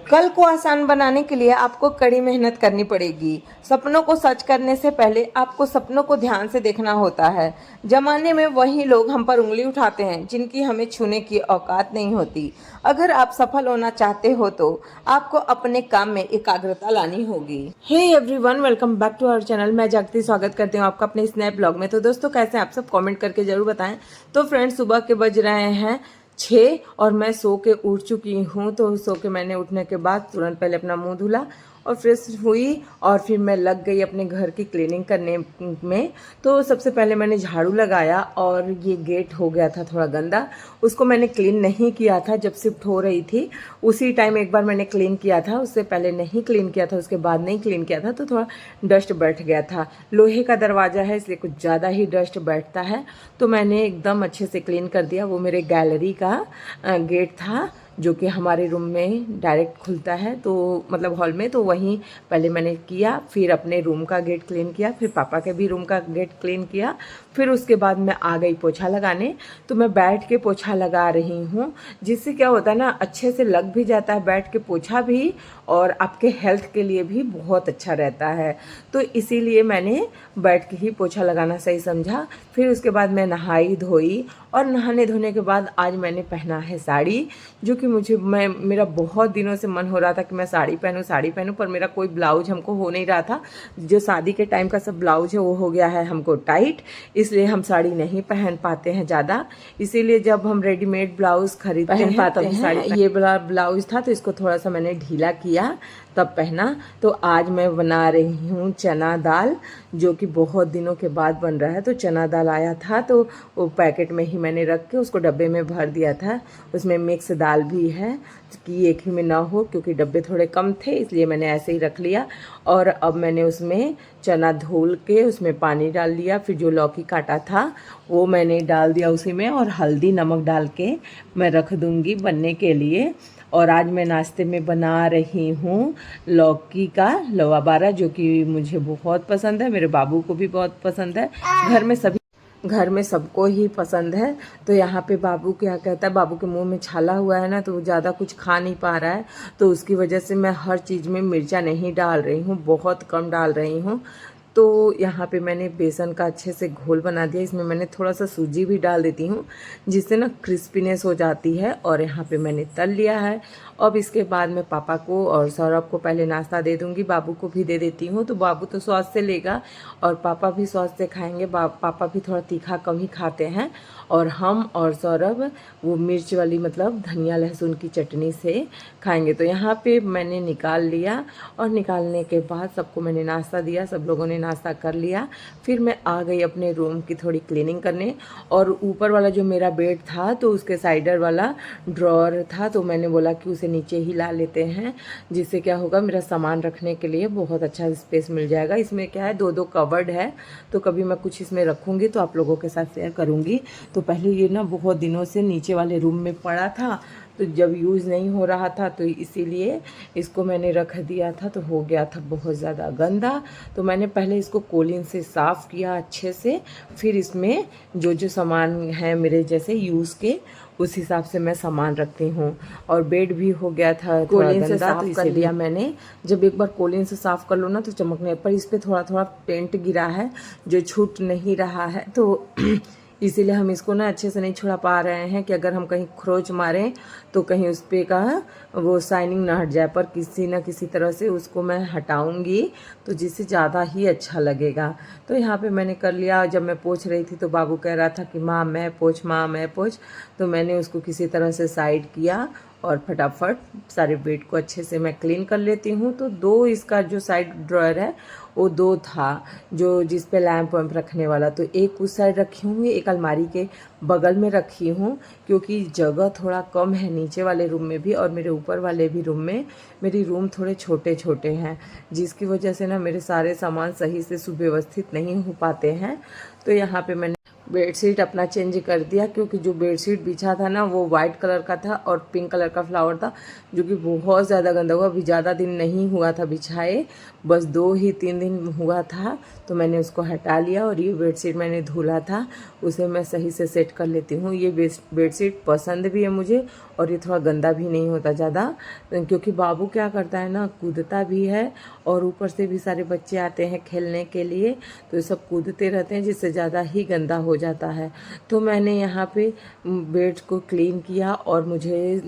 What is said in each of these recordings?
कल को आसान बनाने के लिए आपको कड़ी मेहनत करनी पड़ेगी। सपनों को सच करने से पहले आपको सपनों को ध्यान से देखना होता है। जमाने में वही लोग हम पर उंगली उठाते हैं जिनकी हमें छूने की औकात नहीं होती। अगर आप सफल होना चाहते हो तो आपको अपने काम में एकाग्रता लानी होगी। Hey everyone, welcome back to our channel. मैं जागृति स्वागत करती हूँ आपका अपने स्नैप ब्लॉग में। तो दोस्तों, कैसे आप सब कमेंट करके जरूर बताएं। तो फ्रेंड्स, सुबह के बज रहे हैं 6 और मैं सो के उठ चुकी हूँ। तो सो के मैंने उठने के बाद तुरंत पहले अपना मुंह धुला और फ्रेश हुई और फिर मैं लग गई अपने घर की क्लीनिंग करने में। तो सबसे पहले मैंने झाड़ू लगाया और ये गेट हो गया था थोड़ा गंदा, उसको मैंने क्लीन नहीं किया था। जब शिफ्ट हो रही थी उसी टाइम एक बार मैंने क्लीन किया था, उससे पहले नहीं क्लीन किया था, उसके बाद नहीं क्लीन किया था। तो थोड़ा डस्ट बैठ गया था। लोहे का दरवाज़ा है इसलिए कुछ ज़्यादा ही डस्ट बैठता है। तो मैंने एकदम अच्छे से क्लीन कर दिया। वो मेरे गैलरी का गेट था जो कि हमारे रूम में डायरेक्ट खुलता है, तो मतलब हॉल में। तो वहीं पहले मैंने किया, फिर अपने रूम का गेट क्लीन किया, फिर पापा के भी रूम का गेट क्लीन किया। फिर उसके बाद मैं आ गई पोछा लगाने। तो मैं बैठ के पोछा लगा रही हूँ, जिससे क्या होता है ना, अच्छे से लग भी जाता है बैठ के पोछा भी, और आपके हेल्थ के लिए भी बहुत अच्छा रहता है। तो इसीलिए मैंने बैठ के ही पोछा लगाना सही समझा। फिर उसके बाद मैं नहाई धोई, और नहाने धोने के बाद आज मैंने पहना है साड़ी, जो कि मेरा बहुत दिनों से मन हो रहा था कि मैं साड़ी पहनूं, पर मेरा कोई ब्लाउज हमको हो नहीं रहा था। जो शादी के टाइम का सब ब्लाउज है वो हो गया है हमको टाइट, इसलिए हम साड़ी नहीं पहन पाते हैं ज़्यादा। इसीलिए जब हम रेडीमेड ब्लाउज खरीदते हैं तभी साड़ी। ये ब्लाउज था तो इसको थोड़ा सा मैंने ढीला किया तब पहना। तो आज मैं बना रही हूँ चना दाल, जो कि बहुत दिनों के बाद बन रहा है। तो चना दाल आया था तो वो पैकेट में ही मैंने रख के उसको डब्बे में भर दिया था। उसमें मिक्स दाल भी है कि एक ही में ना हो, क्योंकि डब्बे थोड़े कम थे इसलिए मैंने ऐसे ही रख लिया। और अब मैंने उसमें चना धुल के उसमें पानी डाल दिया। फिर जो लौकी काटा था वो मैंने डाल दिया उसी में, और हल्दी नमक डाल के मैं रख दूँगी बनने के लिए। और आज मैं नाश्ते में बना रही हूँ लौकी का लवा बारा, जो कि मुझे बहुत पसंद है, मेरे बाबू को भी बहुत पसंद है, घर में सबको ही पसंद है। तो यहाँ पे बाबू क्या कहता है, बाबू के मुंह में छाला हुआ है ना, तो वो ज़्यादा कुछ खा नहीं पा रहा है। तो उसकी वजह से मैं हर चीज़ में मिर्चा नहीं डाल रही हूँ, बहुत कम डाल रही हूँ। तो यहाँ पे मैंने बेसन का अच्छे से घोल बना दिया। इसमें मैंने थोड़ा सा सूजी भी डाल देती हूँ, जिससे ना क्रिस्पीनेस हो जाती है। और यहाँ पे मैंने तल लिया है। अब इसके बाद मैं पापा को और सौरभ को पहले नाश्ता दे दूँगी, बाबू को भी दे देती हूँ। तो बाबू तो सॉस से लेगा और पापा भी सॉस से खाएँगे। पापा भी थोड़ा तीखा कम ही खाते हैं, और हम और सौरभ वो मिर्च वाली मतलब धनिया लहसुन की चटनी से खाएंगे। तो यहाँ पे मैंने निकाल लिया, और निकालने के बाद सबको मैंने नाश्ता दिया, सब लोगों ने नाश्ता कर लिया। फिर मैं आ गई अपने रूम की थोड़ी क्लीनिंग करने। और ऊपर वाला जो मेरा बेड था तो उसके साइडर वाला ड्रॉअर था, तो मैंने बोला कि उसे नीचे ही ला लेते हैं, जिससे क्या होगा, मेरा सामान रखने के लिए बहुत अच्छा स्पेस मिल जाएगा। इसमें क्या है, दो कवर्ड है, तो कभी मैं कुछ इसमें रखूँगी तो आप लोगों के साथ शेयर करूँगी। तो पहले ये ना बहुत दिनों से नीचे वाले रूम में पड़ा था, तो जब यूज़ नहीं हो रहा था तो इसीलिए इसको मैंने रख दिया था। तो हो गया था बहुत ज़्यादा गंदा। तो मैंने पहले इसको कोलिन से साफ़ किया अच्छे से, फिर इसमें जो जो सामान है मेरे जैसे यूज़ के उस हिसाब से मैं सामान रखती हूँ। और बेड भी हो गया था कोलिन से साफ़ कर लिया मैंने। जब एक बार कोलिन से साफ़ कर लो ना तो चमकने पर इस पर थोड़ा थोड़ा पेंट गिरा है जो छूट नहीं रहा है। तो इसीलिए हम इसको ना अच्छे से नहीं छुड़ा पा रहे हैं कि अगर हम कहीं खरोच मारें तो कहीं उस पर का वो शाइनिंग ना हट जाए। पर किसी न किसी तरह से उसको मैं हटाऊंगी तो जिससे ज़्यादा ही अच्छा लगेगा। तो यहाँ पे मैंने कर लिया। जब मैं पोंछ रही थी तो बाबू कह रहा था कि माँ मैं पोंछ। तो मैंने उसको किसी तरह से साइड किया और फटाफट सारे बेड को अच्छे से मैं क्लीन कर लेती हूँ। तो दो इसका जो साइड ड्रॉयर है वो दो था, जो जिस पे लैंप वैम्प रखने वाला, तो एक उस साइड रखी हूँ, एक अलमारी के बगल में रखी हूँ, क्योंकि जगह थोड़ा कम है नीचे वाले रूम में भी और मेरे ऊपर वाले भी रूम में। मेरी रूम थोड़े छोटे छोटे हैं, जिसकी वजह से ना मेरे सारे सामान सही से सुव्यवस्थित नहीं हो पाते हैं। तो यहाँ पे मैंने बेडशीट अपना चेंज कर दिया, क्योंकि जो बेडशीट बिछा था ना वो वाइट कलर का था और पिंक कलर का फ्लावर था, जो कि बहुत ज़्यादा गंदा हुआ। अभी ज़्यादा दिन नहीं हुआ था बिछाए, बस 2 ही 3 दिन हुआ था, तो मैंने उसको हटा लिया। और ये बेडशीट मैंने धुला था, उसे मैं सही से सेट कर लेती हूँ। ये बेडशीट पसंद भी है मुझे, और ये थोड़ा गंदा भी नहीं होता ज़्यादा, क्योंकि बाबू क्या करता है ना, कूदता भी है, और ऊपर से भी सारे बच्चे आते हैं खेलने के लिए, तो ये सब कूदते रहते हैं, जिससे ज़्यादा ही गंदा हो जाता है। तो मैंने यहाँ पे बेड को क्लीन किया, और मुझे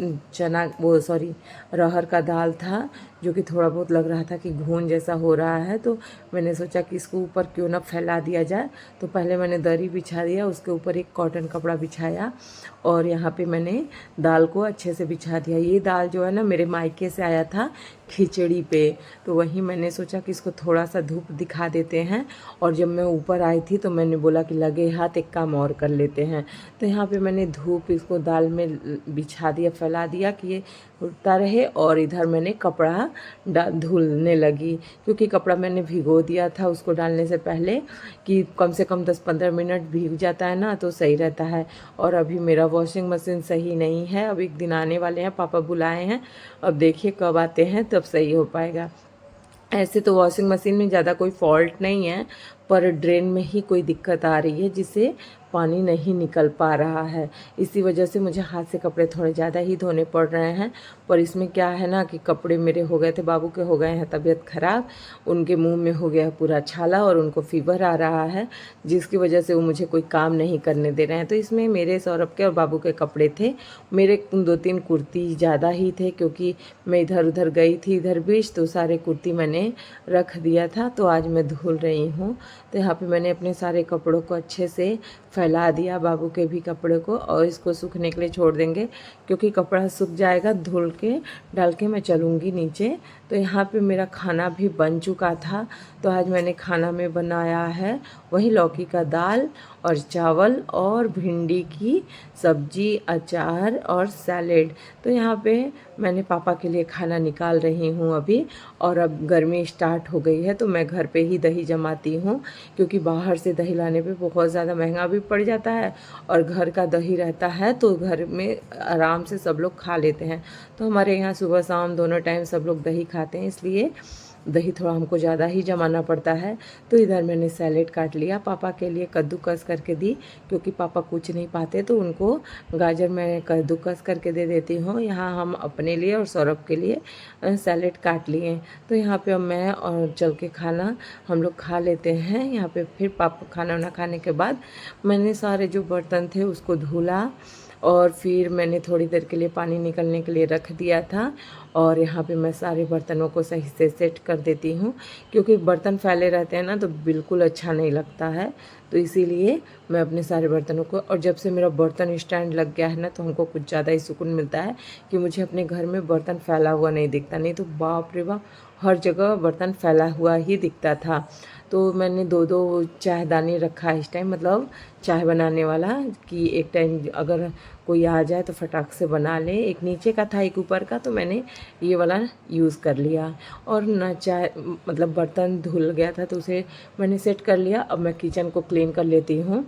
अरहर का दाल था, जो कि थोड़ा बहुत लग रहा था कि घून जैसा हो रहा है, तो मैंने सोचा कि इसको ऊपर क्यों ना फैला दिया जाए। तो पहले मैंने दरी बिछा दिया, उसके ऊपर एक कॉटन कपड़ा बिछाया, और यहाँ पे मैंने दाल को अच्छे से बिछा दिया। ये दाल जो है ना मेरे मायके से आया था खिचड़ी पे, तो वहीं मैंने सोचा कि इसको थोड़ा सा धूप दिखा देते हैं। और जब मैं ऊपर आई थी तो मैंने बोला कि लगे हाथ एक काम और कर लेते हैं, तो यहाँ पे मैंने धूप इसको दाल में बिछा दिया, फैला दिया कि ये उड़ता रहे। और इधर मैंने कपड़ा धुलने लगी, क्योंकि कपड़ा मैंने भिगो दिया था उसको डालने से पहले, कि कम से कम 10-15 मिनट भीग जाता है ना तो सही रहता है। और अभी मेरा वॉशिंग मशीन सही नहीं है, अब एक दिन आने वाले हैं, पापा बुलाए हैं, अब देखिए कब आते हैं तब सही हो पाएगा। ऐसे तो वॉशिंग मशीन में ज़्यादा कोई फॉल्ट नहीं है, पर ड्रेन में ही कोई दिक्कत आ रही है, जिससे पानी नहीं निकल पा रहा है। इसी वजह से मुझे हाथ से कपड़े थोड़े ज़्यादा ही धोने पड़ रहे हैं। पर इसमें क्या है ना कि कपड़े मेरे हो गए थे, बाबू के हो गए हैं तबीयत ख़राब, उनके मुंह में हो गया पूरा छाला, और उनको फीवर आ रहा है, जिसकी वजह से वो मुझे कोई काम नहीं करने दे रहे हैं। तो इसमें मेरे, सौरभ के और बाबू के कपड़े थे। मेरे 2-3 कुर्ती ज़्यादा ही थे, क्योंकि मैं इधर उधर गई थी इधर बीच, तो सारे कुर्ती मैंने रख दिया था, तो आज मैं धुल रही हूँ। तो यहाँ पे मैंने अपने सारे कपड़ों को अच्छे से फैला दिया, बाबू के भी कपड़े को, और इसको सूखने के लिए छोड़ देंगे, क्योंकि कपड़ा सूख जाएगा, धुल के डाल के मैं चलूँगी नीचे। तो यहाँ पे मेरा खाना भी बन चुका था। तो आज मैंने खाना में बनाया है वही लौकी का दाल और चावल और भिंडी की सब्जी, अचार और सैलेड। तो यहाँ पे मैंने पापा के लिए खाना निकाल रही हूँ अभी। और अब गर्मी स्टार्ट हो गई है, तो मैं घर पे ही दही जमाती हूँ, क्योंकि बाहर से दही लाने पे बहुत ज़्यादा महंगा भी पड़ जाता है, और घर का दही रहता है तो घर में आराम से सब लोग खा लेते हैं। तो हमारे यहाँ सुबह शाम दोनों टाइम सब लोग दही खाते हैं, इसलिए दही थोड़ा हमको ज़्यादा ही जमाना पड़ता है। तो इधर मैंने सैलेड काट लिया, पापा के लिए कद्दूकस करके दी, क्योंकि पापा कुछ नहीं पाते, तो उनको गाजर मैं कद्दूकस करके दे देती हूँ। यहाँ हम अपने लिए और सौरभ के लिए सैलेड काट लिए। तो यहाँ पे अब मैं और चल के खाना हम लोग खा लेते हैं। यहाँ पे फिर पापा खाना वाना खाने के बाद मैंने सारे जो बर्तन थे उसको धुला, और फिर मैंने थोड़ी देर के लिए पानी निकलने के लिए रख दिया था। और यहाँ पे मैं सारे बर्तनों को सही से सेट कर देती हूँ, क्योंकि बर्तन फैले रहते हैं ना तो बिल्कुल अच्छा नहीं लगता है। तो इसीलिए मैं अपने सारे बर्तनों को, और जब से मेरा बर्तन स्टैंड लग गया है ना तो हमको कुछ ज़्यादा ही सुकून मिलता है, कि मुझे अपने घर में बर्तन फैला हुआ नहीं दिखता। नहीं तो बाप रे बाप, हर जगह बर्तन फैला हुआ ही दिखता था। तो मैंने 2-2 चायदानी रखा है इस टाइम, मतलब चाय बनाने वाला, कि एक टाइम अगर कोई आ जाए तो फटाक से बना ले। एक नीचे का था एक ऊपर का, तो मैंने ये वाला यूज़ कर लिया। और ना चाय मतलब बर्तन धुल गया था तो उसे मैंने सेट कर लिया। अब मैं किचन को क्लीन कर लेती हूँ,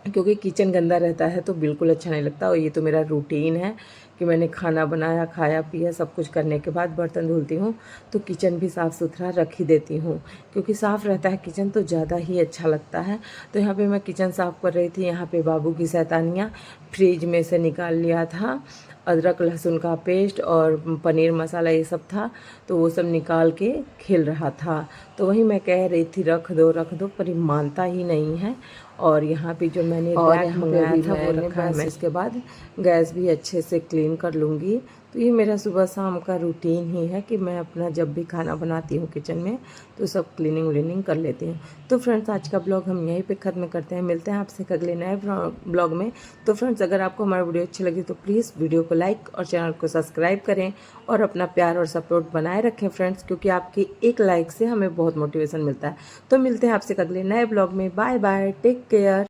क्योंकि किचन गंदा रहता है तो बिल्कुल अच्छा नहीं लगता। और ये तो मेरा रूटीन है कि मैंने खाना बनाया, खाया पिया, सब कुछ करने के बाद बर्तन धुलती हूँ, तो किचन भी साफ़ सुथरा रख ही देती हूँ, क्योंकि साफ़ रहता है किचन तो ज़्यादा ही अच्छा लगता है। तो यहाँ पे मैं किचन साफ़ कर रही थी। यहाँ पे बाबू की शैतानियाँ, फ्रिज में से निकाल लिया था अदरक लहसुन का पेस्ट और पनीर मसाला, ये सब था, तो वो सब निकाल के खेल रहा था। तो वही मैं कह रही थी रख दो, पर ये मानता ही नहीं है। और यहाँ पे जो मैंने बैग मंगाया था वो रखा है। मैं इसके बाद गैस भी अच्छे से क्लीन कर लूँगी। तो ये मेरा सुबह शाम का रूटीन ही है कि मैं अपना जब भी खाना बनाती हूँ किचन में तो सब क्लीनिंग व्लीनिंग कर लेती हूँ। तो फ्रेंड्स, आज का ब्लॉग हम यहीं पे ख़त्म करते हैं। मिलते हैं आपसे अगले नए ब्लॉग में। तो फ्रेंड्स, अगर आपको हमारा वीडियो अच्छी लगी तो प्लीज़ वीडियो को लाइक और चैनल को सब्सक्राइब करें, और अपना प्यार और सपोर्ट बनाए रखें फ्रेंड्स, क्योंकि आपकी एक लाइक से हमें बहुत मोटिवेशन मिलता है। तो मिलते हैं आपसे अगले नए ब्लॉग में। Bye bye, take care.